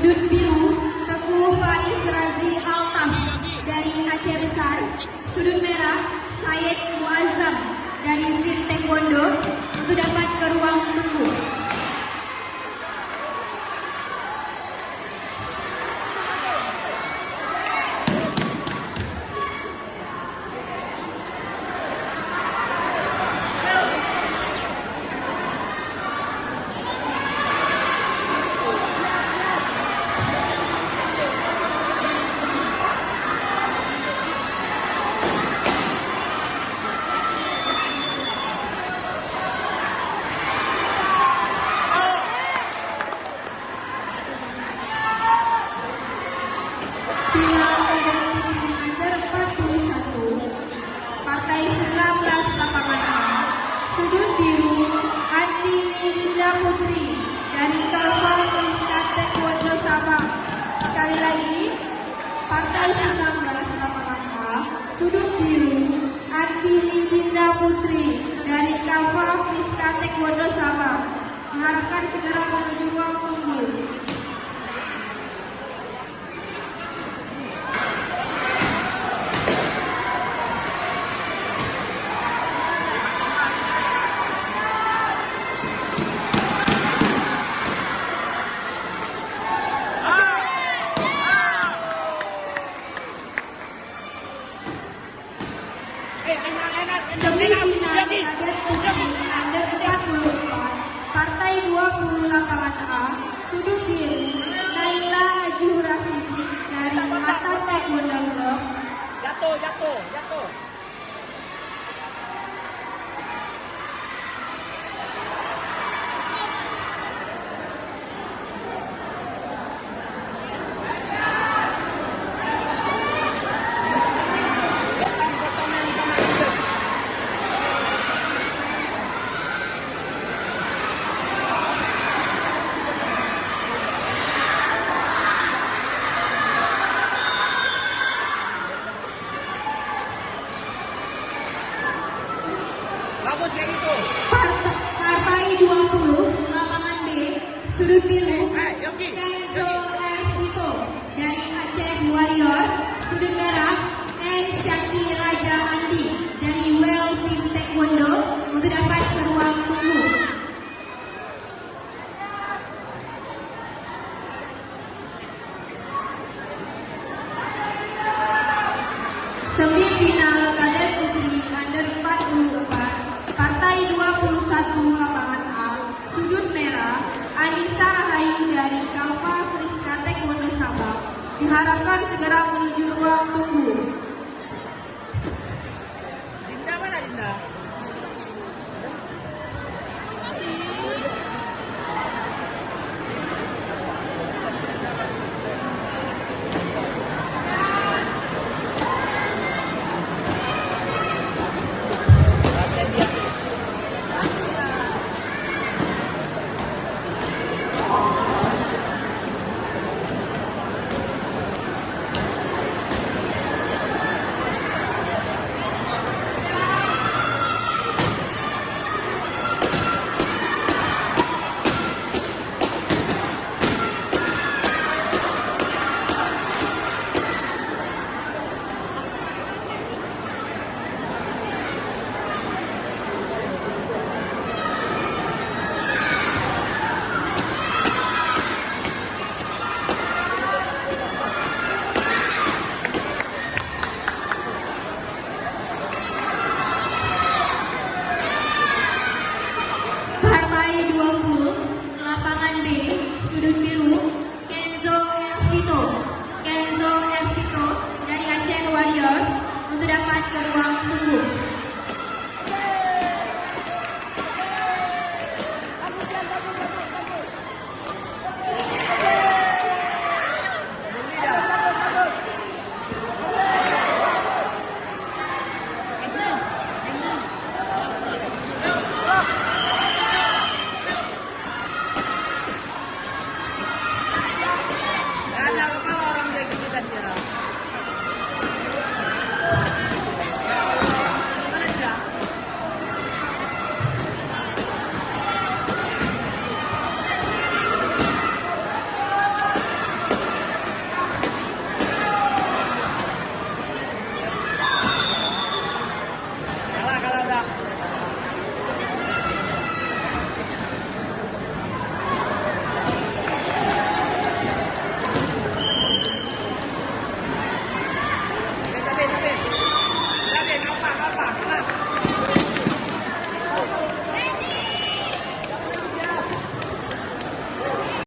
Sudut biru, Teguh Faiz Razi Altaf dari Aceh Besar. Sudut merah, Syed Muazzam dari Sin Taekwondo untuk dapat ke ruang tunggu. Final Kadar Putri Under 41, Partai 19 lapangan A. Sudut biru, Andini Dinda Putri dari Kalpa Priska Taekwondo Sabang. Sekali lagi, Partai 19 lapangan A. Sudut biru, Andini Dinda Putri dari Kalpa Priska Taekwondo Sabang. Diharapkan segera menuju ruang tunggu. Semifinal Kadar Putri Under 44, Partai 20 lapangan A. Sudut biru, Naila Ajuh Rasidi dari Hatta Taekwondo Club. Jatuh. Bagus kayak gitu. Partai 20 lapangan B. Sudut biru, Yogi. Kenzo Vito dari Aceh Warrior. Sudut merah, N Syakti Raja Andi dari Well Team Taekwondo untuk dapat ke ruang tunggu. Semifinal Kadar Putri Under 44, Partai 21 lapangan A. Sudut merah, Anissa Rahayu dari Kalpa Priska Taekwondo Sabang. Diharapkan segera menuju ruang tunggu. Dinda mana Dinda? Partai 20 lapangan B. Sudut biru, Kenzo Vito dari Aceh Warrior untuk dapat ke ruang